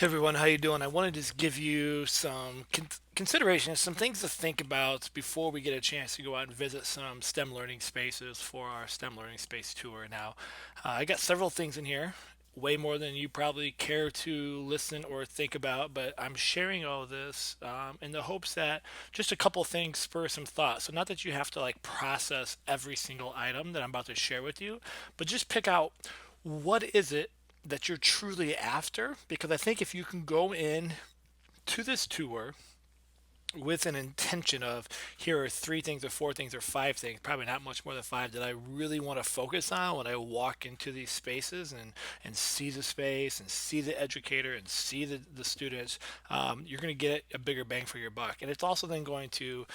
Hey everyone, how you doing? I wanted to just give you some considerations, some things to think about before we get a chance to go out and visit some STEM learning spaces for our STEM learning space tour. Now, I got several things in here, way more than you probably care to listen or think about, but I'm sharing all this in the hopes that just a couple things spur some thought. So not that you have to like process every single item that I'm about to share with you, but just pick out what is it that you're truly after, because I think if you can go in to this tour with an intention of here are three things or four things or five things, probably not much more than five, that I really want to focus on when I walk into these spaces and see the space and see the educator and see the students, you're going to get a bigger bang for your buck. And it's also then going to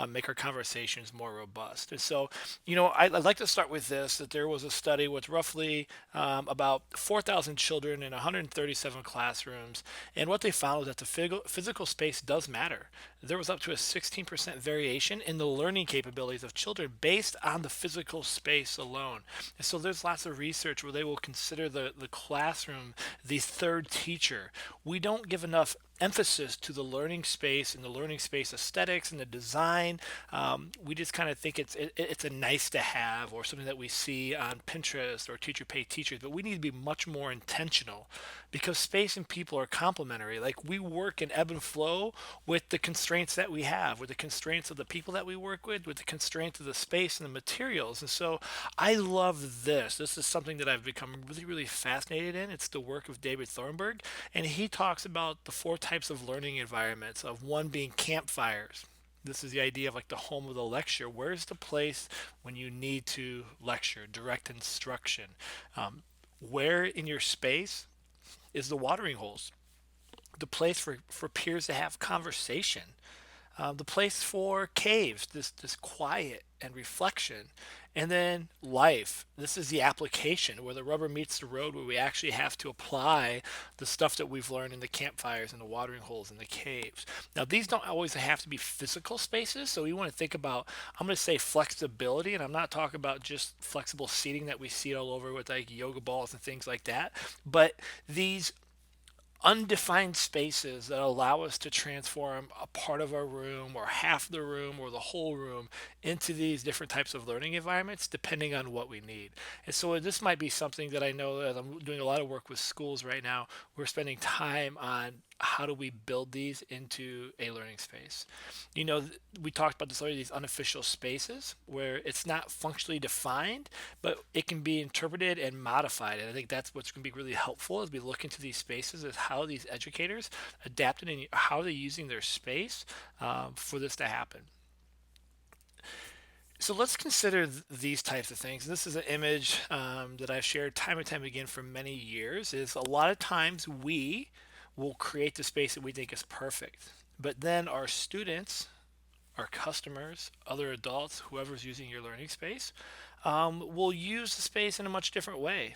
make our conversations more robust. And so, I'd like to start with this, that there was a study with roughly about 4,000 children in 137 classrooms. And what they found was that the physical space does matter. There was up to a 16% variation in the learning capabilities of children based on the physical space alone. And so there's lots of research where they will consider the classroom the third teacher. We don't give enough emphasis to the learning space and the learning space aesthetics and the design. We just kind of think it's a nice to have or something that we see on Pinterest or teacher pay teachers, but we need to be much more intentional because space and people are complementary. Like we work in ebb and flow with the constraints that we have, with the constraints of the people that we work with the constraints of the space and the materials. And so I love this. This is something that I've become really, really fascinated in. It's the work of David Thornburg, and he talks about the four types of learning environments, of one being campfires. This is the idea of like the home of the lecture. Where's the place when you need to lecture, direct instruction? Where in your space is the watering holes? The place for peers to have conversation, the place for caves, this quiet and reflection, and then life. This is the application where the rubber meets the road, where we actually have to apply the stuff that we've learned in the campfires and the watering holes and the caves. Now, these don't always have to be physical spaces, so we want to think about, I'm going to say flexibility, and I'm not talking about just flexible seating that we see all over with like yoga balls and things like that, but these undefined spaces that allow us to transform a part of our room or half the room or the whole room into these different types of learning environments depending on what we need. And so this might be something that I know that I'm doing a lot of work with schools right now. We're spending time on how do we build these into a learning space. We talked about this already, these unofficial spaces where it's not functionally defined, but it can be interpreted and modified. And I think that's what's going to be really helpful as we look into these spaces, is how these educators adapted and how they're using their space for this to happen. So let's consider these types of things. This is an image that I've shared time and time again for many years. Is a lot of times we will create the space that we think is perfect, but then our students, our customers, other adults, whoever's using your learning space, will use the space in a much different way.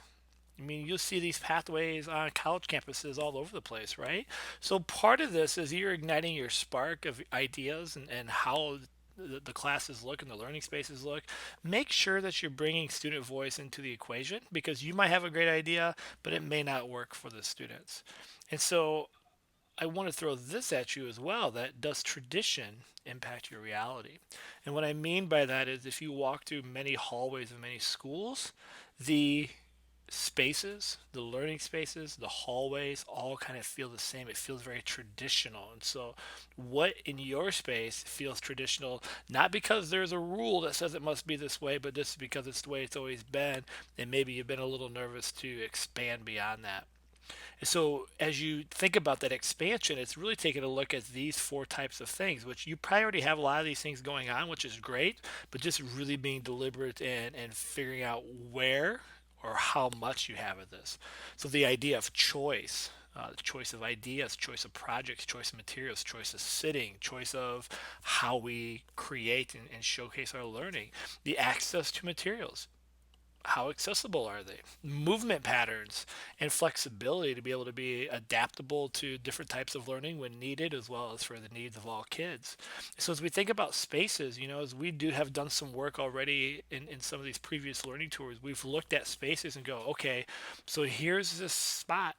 I mean, you'll see these pathways on college campuses all over the place, right? So part of this is you're igniting your spark of ideas and how the classes look and the learning spaces look. Make sure that you're bringing student voice into the equation, because you might have a great idea, but it may not work for the students. And so I want to throw this at you as well, that does tradition impact your reality? And what I mean by that is if you walk through many hallways of many schools, the spaces, the learning spaces, the hallways all kind of feel the same. It feels very traditional. And so, what in your space feels traditional, not because there's a rule that says it must be this way, but just because it's the way it's always been, and maybe you've been a little nervous to expand beyond that. So as you think about that expansion, it's really taking a look at these four types of things, which you probably already have a lot of these things going on, which is great, but just really being deliberate and figuring out where or how much you have of this. So the idea of choice, the choice of ideas, choice of projects, choice of materials, choice of sitting, choice of how we create and showcase our learning, the access to materials, how accessible are they, movement patterns and flexibility to be able to be adaptable to different types of learning when needed, as well as for the needs of all kids. So as we think about spaces, as we do have done some work already in some of these previous learning tours, we've looked at spaces and go, okay, so here's this spot,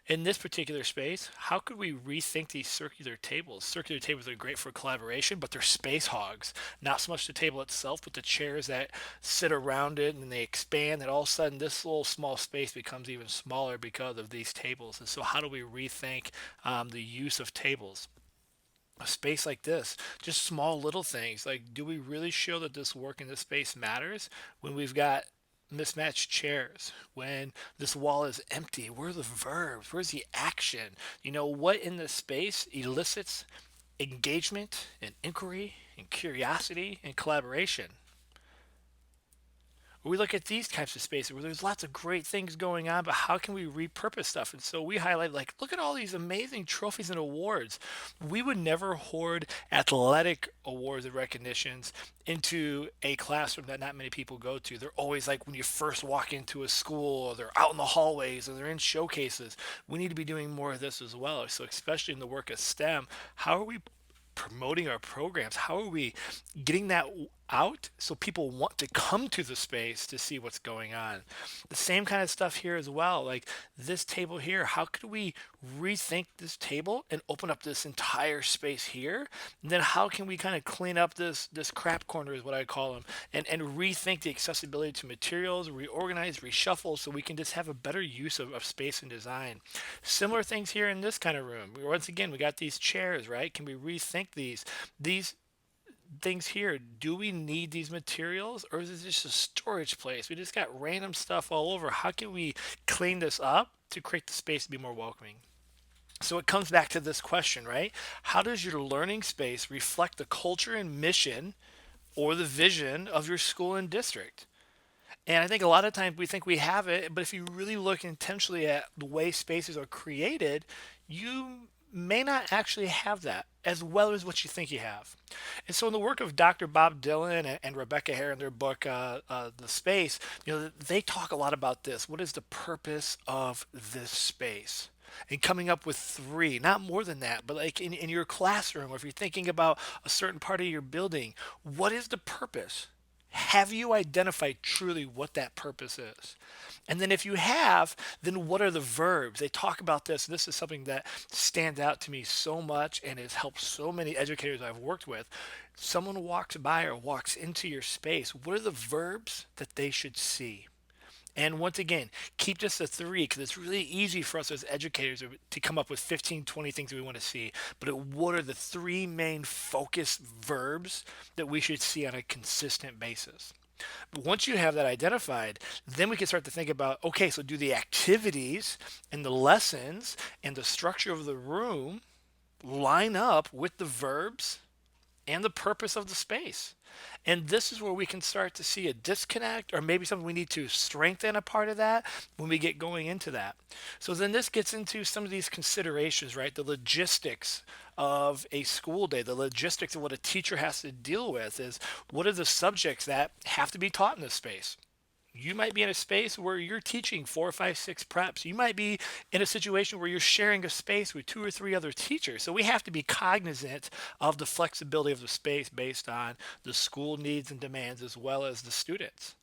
In this particular space, how could we rethink these circular tables? Circular tables are great for collaboration, but they're space hogs. Not so much the table itself, but the chairs that sit around it and they expand, and all of a sudden this little small space becomes even smaller because of these tables. And so, how do we rethink the use of tables? A space like this, just small little things like, do we really show that this work in this space matters when we've got mismatched chairs, when this wall is empty? Where are the verbs? Where's the action? What in this space elicits engagement and inquiry and curiosity and collaboration? We look at these types of spaces where there's lots of great things going on, but how can we repurpose stuff? And so we highlight, like, look at all these amazing trophies and awards. We would never hoard athletic awards and recognitions into a classroom that not many people go to. They're always like when you first walk into a school, or they're out in the hallways, or they're in showcases. We need to be doing more of this as well. So especially in the work of STEM, how are we promoting our programs? How are we getting that out so people want to come to the space to see what's going on? The same kind of stuff here as well. Like this table here, how could we rethink this table and open up this entire space here? And then how can we kind of clean up this crap corner is what I call them, and rethink the accessibility to materials, reorganize, reshuffle, so we can just have a better use of space and design. Similar things here in this kind of room. Once again, we got these chairs, right? Can we rethink these things here? Do we need these materials, or is it just a storage place? We just got random stuff all over. How can we clean this up to create the space to be more welcoming? So it comes back to this question, right? How does your learning space reflect the culture and mission or the vision of your school and district? And I think a lot of times we think we have it, but if you really look intentionally at the way spaces are created, you may not actually have that as well as what you think you have. And so, in the work of Dr. Bob Dylan and Rebecca Hare in their book, The Space, they talk a lot about this. What is the purpose of this space? And coming up with three, not more than that, but like in your classroom, or if you're thinking about a certain part of your building, what is the purpose? Have you identified truly what that purpose is? And then if you have, then what are the verbs? They talk about this. This is something that stands out to me so much and has helped so many educators I've worked with. Someone walks by or walks into your space. What are the verbs that they should see? And once again, keep this to three, because it's really easy for us as educators to come up with 15, 20 things that we want to see. But what are the three main focus verbs that we should see on a consistent basis? But once you have that identified, then we can start to think about, okay, so do the activities and the lessons and the structure of the room line up with the verbs and the purpose of the space? And this is where we can start to see a disconnect, or maybe something we need to strengthen a part of that when we get going into that. So then this gets into some of these considerations, right? The logistics of a school day, the logistics of what a teacher has to deal with is, what are the subjects that have to be taught in this space? You might be in a space where you're teaching four, five, six preps. You might be in a situation where you're sharing a space with two or three other teachers. So we have to be cognizant of the flexibility of the space based on the school needs and demands as well as the students.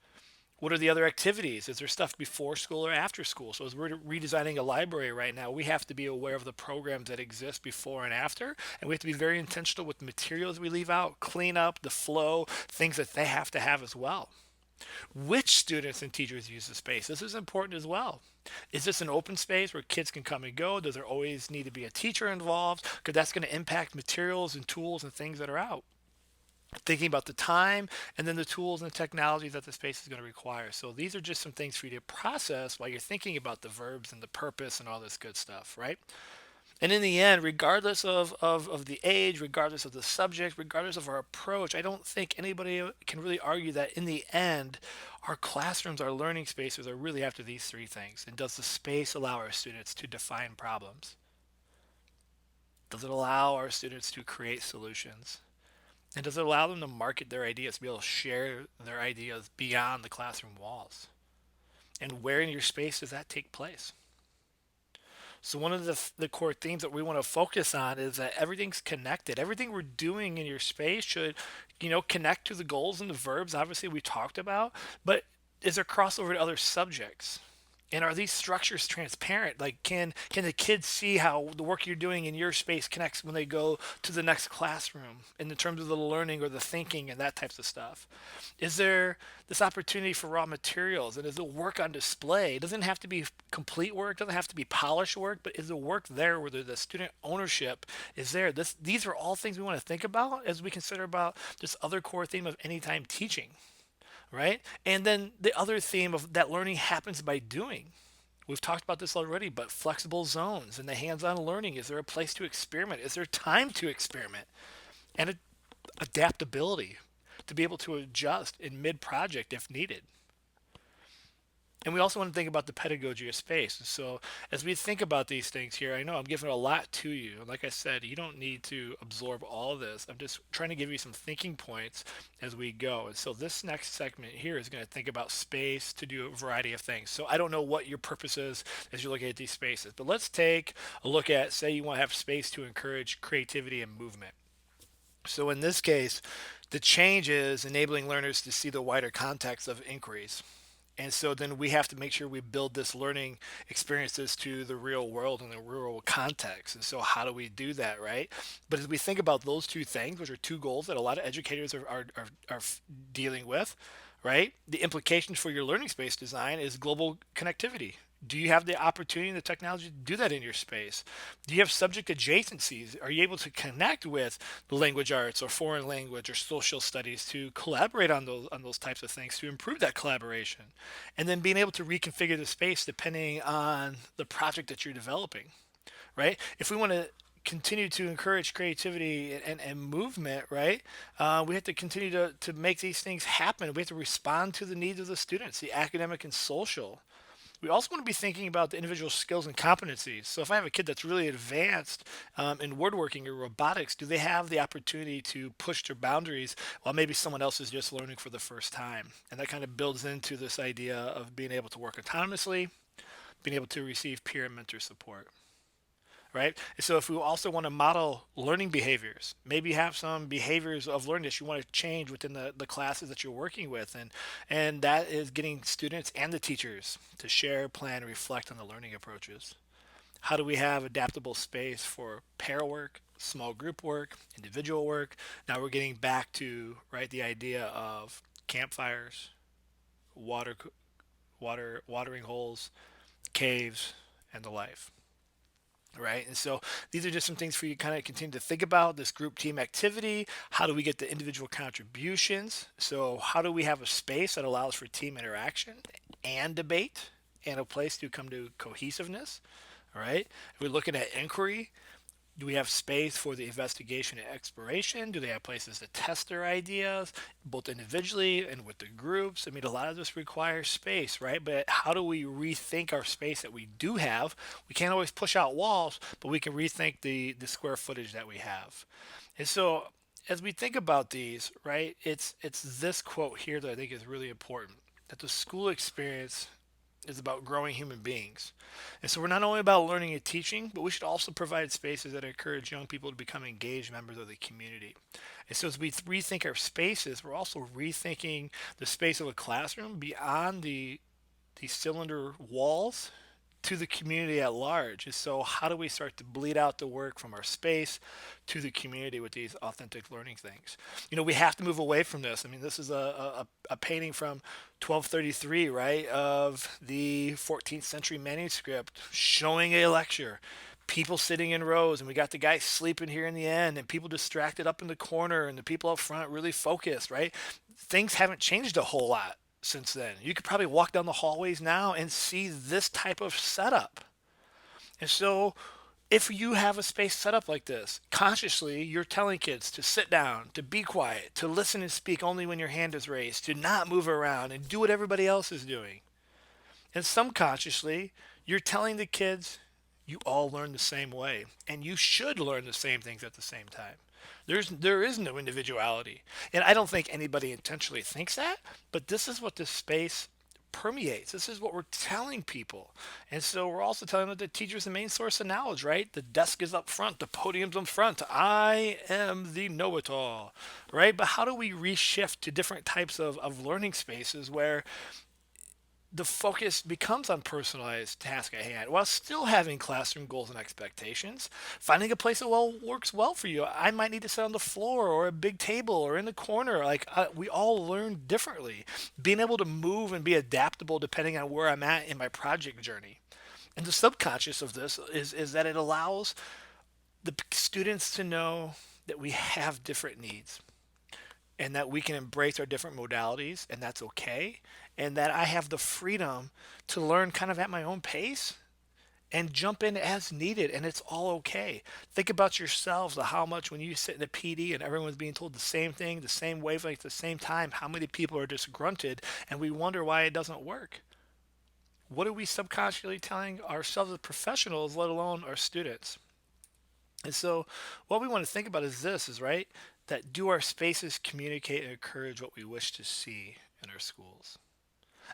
What are the other activities? Is there stuff before school or after school? So as we're redesigning a library right now, we have to be aware of the programs that exist before and after, and we have to be very intentional with the materials we leave out, clean up, the flow, things that they have to have as well. Which students and teachers use the space? This is important as well. Is this an open space where kids can come and go? Does there always need to be a teacher involved? Because that's going to impact materials and tools and things that are out. Thinking about the time and then the tools and the technology that the space is going to require. So these are just some things for you to process while you're thinking about the verbs and the purpose and all this good stuff, right? And in the end, regardless of the age, regardless of the subject, regardless of our approach, I don't think anybody can really argue that in the end, our classrooms, our learning spaces are really after these three things. And does the space allow our students to define problems? Does it allow our students to create solutions? And does it allow them to market their ideas, to be able to share their ideas beyond the classroom walls? And where in your space does that take place? So one of the core themes that we want to focus on is that everything's connected. Everything we're doing in your space should, connect to the goals and the verbs. Obviously, we talked about, but is there crossover to other subjects? And are these structures transparent? Like, can the kids see how the work you're doing in your space connects when they go to the next classroom in the terms of the learning or the thinking and that types of stuff? Is there this opportunity for raw materials, and is the work on display? It doesn't have to be complete work, doesn't have to be polished work, but is the work there where the student ownership is there? These are all things we want to think about as we consider about this other core theme of anytime teaching, right? And then the other theme of that learning happens by doing. We've talked about this already, but flexible zones and the hands-on learning. Is there a place to experiment? Is there time to experiment? And adaptability to be able to adjust in mid-project if needed. And we also want to think about the pedagogy of space. And so, as we think about these things here, I know I'm giving a lot to you. And like I said, you don't need to absorb all of this. I'm just trying to give you some thinking points as we go. And so, this next segment here is going to think about space to do a variety of things. So, I don't know what your purpose is as you're looking at these spaces, but let's take a look at, say, you want to have space to encourage creativity and movement. So, in this case, the change is enabling learners to see the wider context of inquiries. And so then we have to make sure we build this learning experiences to the real world and the real context. And so how do we do that, right? But as we think about those two things, which are two goals that a lot of educators are dealing with, right? The implications for your learning space design is global connectivity. Do you have the opportunity and the technology to do that in your space? Do you have subject adjacencies? Are you able to connect with the language arts or foreign language or social studies to collaborate on those types of things to improve that collaboration? And then being able to reconfigure the space depending on the project that you're developing, right? If we want to continue to encourage creativity and movement, right? We have to continue to make these things happen. We have to respond to the needs of the students, the academic and social. We also want to be thinking about the individual skills and competencies. So if I have a kid that's really advanced in woodworking or robotics, do they have the opportunity to push their boundaries while maybe someone else is just learning for the first time? And that kind of builds into this idea of being able to work autonomously, being able to receive peer and mentor support, right? So if we also want to model learning behaviors, maybe have some behaviors of learning that you want to change within the classes that you're working with. And that is getting students and the teachers to share, plan, and reflect on the learning approaches. How do we have adaptable space for pair work, small group work, individual work? Now we're getting back to, right, the idea of campfires, water, watering holes, caves, and the life, right? And so these are just some things for you to kind of continue to think about this group team activity. How do we get the individual contributions? So, how do we have a space that allows for team interaction and debate and a place to come to cohesiveness? All right. If we're looking at inquiry, do we have space for the investigation and exploration? Do they have places to test their ideas, both individually and with the groups? I mean, a lot of this requires space, right? But how do we rethink our space that we do have? We can't always push out walls, but we can rethink the square footage that we have. And so, as we think about these, right, it's this quote here that I think is really important, that the school experience is about growing human beings. And so we're not only about learning and teaching, but we should also provide spaces that encourage young people to become engaged members of the community. And so as we rethink our spaces, we're also rethinking the space of a classroom beyond the cylinder walls to the community at large. And so, how do we start to bleed out the work from our space to the community with these authentic learning things? You know, we have to move away from this. I mean, this is a painting from 1233, right, of the 14th century manuscript showing a lecture. People sitting in rows, and we got the guy sleeping here in the end, and people distracted up in the corner, and the people up front really focused, right? Things haven't changed a whole lot since then. You could probably walk down the hallways now and see this type of setup. And so, if you have a space set up like this, consciously you're telling kids to sit down, to be quiet, to listen and speak only when your hand is raised, to not move around and do what everybody else is doing. And subconsciously, you're telling the kids you all learn the same way and you should learn the same things at the same time. There is no individuality. And I don't think anybody intentionally thinks that, but this is what this space permeates. This is what we're telling people. And so we're also telling them that the teacher's the main source of knowledge, right? The desk is up front, the podium's up front. I am the know-it-all, right? But how do we reshift to different types of learning spaces where the focus becomes on personalized task at hand while still having classroom goals and expectations. Finding a place that works well for you. I might need to sit on the floor or a big table or in the corner. We all learn differently. Being able to move and be adaptable depending on where I'm at in my project journey. And the subconscious of this is that it allows the students to know that we have different needs and that we can embrace our different modalities and that's okay, and that I have the freedom to learn kind of at my own pace and jump in as needed, and it's all okay. Think about yourselves, how much when you sit in a PD and everyone's being told the same thing, the same wavelength, the same time, how many people are disgruntled and we wonder why it doesn't work. What are we subconsciously telling ourselves as professionals, let alone our students? And so, what we want to think about is this: is right that do our spaces communicate and encourage what we wish to see in our schools?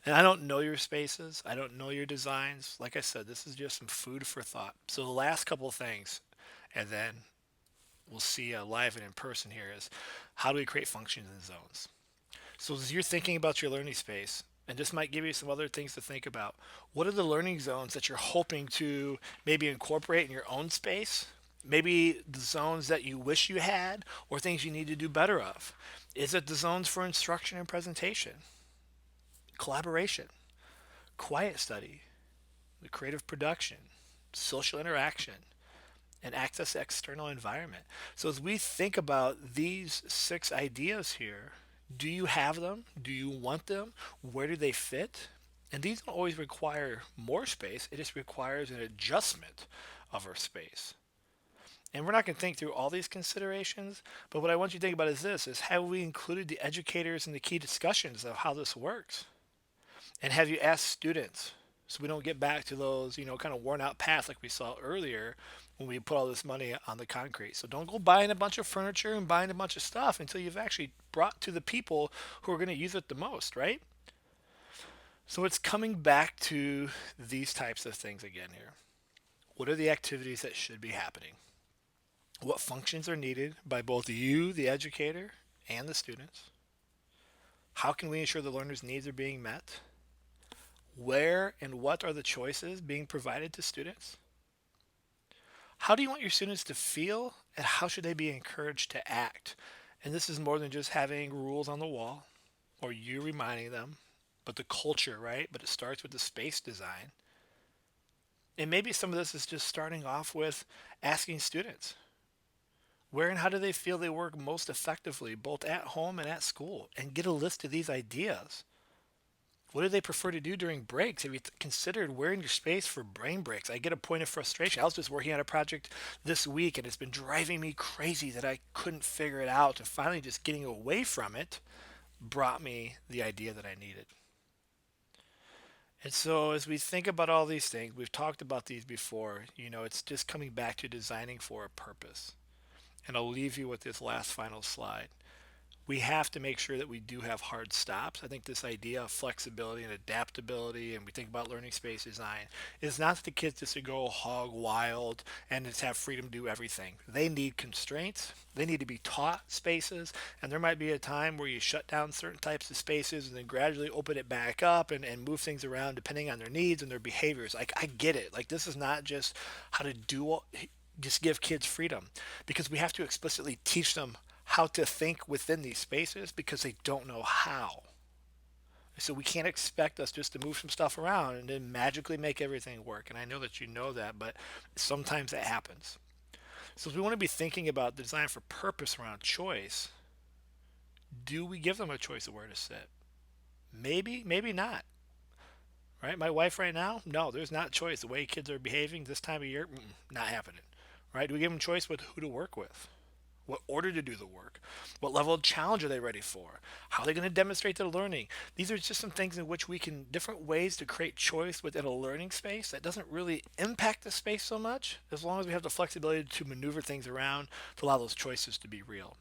And I don't know your spaces, I don't know your designs. Like I said, this is just some food for thought. So, the last couple of things, and then we'll see live and in person here, is how do we create functions and zones? So, as you're thinking about your learning space, and this might give you some other things to think about, what are the learning zones that you're hoping to maybe incorporate in your own space? Maybe the zones that you wish you had, or things you need to do better of. Is it the zones for instruction and presentation, collaboration, quiet study, the creative production, social interaction, and access to external environment? So as we think about these six ideas here, do you have them? Do you want them? Where do they fit? And these don't always require more space. It just requires an adjustment of our space. And we're not going to think through all these considerations, but what I want you to think about is this: is have we included the educators in the key discussions of how this works? And have you asked students, so we don't get back to those, kind of worn out paths like we saw earlier when we put all this money on the concrete? So don't go buying a bunch of furniture and buying a bunch of stuff until you've actually brought to the people who are going to use it the most, right? So it's coming back to these types of things again here. What are the activities that should be happening? What functions are needed by both you, the educator, and the students? How can we ensure the learner's needs are being met? Where and what are the choices being provided to students? How do you want your students to feel, and how should they be encouraged to act? And this is more than just having rules on the wall or you reminding them, but the culture, right? But it starts with the space design. And maybe some of this is just starting off with asking students, where and how do they feel they work most effectively, both at home and at school? And get a list of these ideas. What do they prefer to do during breaks? Have you considered wearing your space for brain breaks? I get a point of frustration. I was just working on a project this week and it's been driving me crazy that I couldn't figure it out. And finally, just getting away from it brought me the idea that I needed. And so, as we think about all these things, we've talked about these before, it's just coming back to designing for a purpose. And I'll leave you with this last final slide. We have to make sure that we do have hard stops. I think this idea of flexibility and adaptability, and we think about learning space design, is not for the kids just to go hog wild and just have freedom to do everything. They need constraints. They need to be taught spaces, and there might be a time where you shut down certain types of spaces and then gradually open it back up and move things around depending on their needs and their behaviors. I get it. This is not just how to do just give kids freedom, because we have to explicitly teach them how to think within these spaces because they don't know how. So we can't expect us just to move some stuff around and then magically make everything work. And I know that you know that, but sometimes it happens. So if we want to be thinking about design for purpose around choice, do we give them a choice of where to sit? Maybe, maybe not. Right? My wife right now, no, there's not choice. The way kids are behaving this time of year, not happening. Right? Do we give them choice with who to work with? What order to do the work? What level of challenge are they ready for? How are they going to demonstrate their learning? These are just some things in which we can, different ways to create choice within a learning space that doesn't really impact the space so much, as long as we have the flexibility to maneuver things around to allow those choices to be real.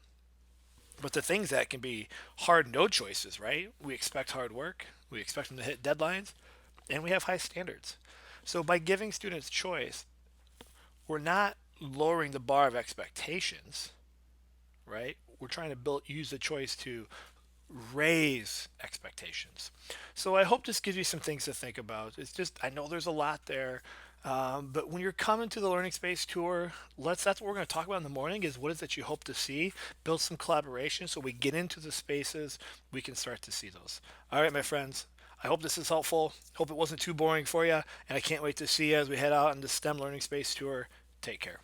But the things that can be hard no choices, right? We expect hard work, we expect them to hit deadlines, and we have high standards. So by giving students choice, we're not lowering the bar of expectations, right? We're trying to use the choice to raise expectations. So I hope this gives you some things to think about. It's just, I know there's a lot there. But when you're coming to the Learning Space tour, that's what we're going to talk about in the morning is what is it you hope to see, build some collaboration so we get into the spaces, we can start to see those. All right, my friends, I hope this is helpful. Hope it wasn't too boring for you, and I can't wait to see you as we head out on the STEM Learning Space tour. Take care.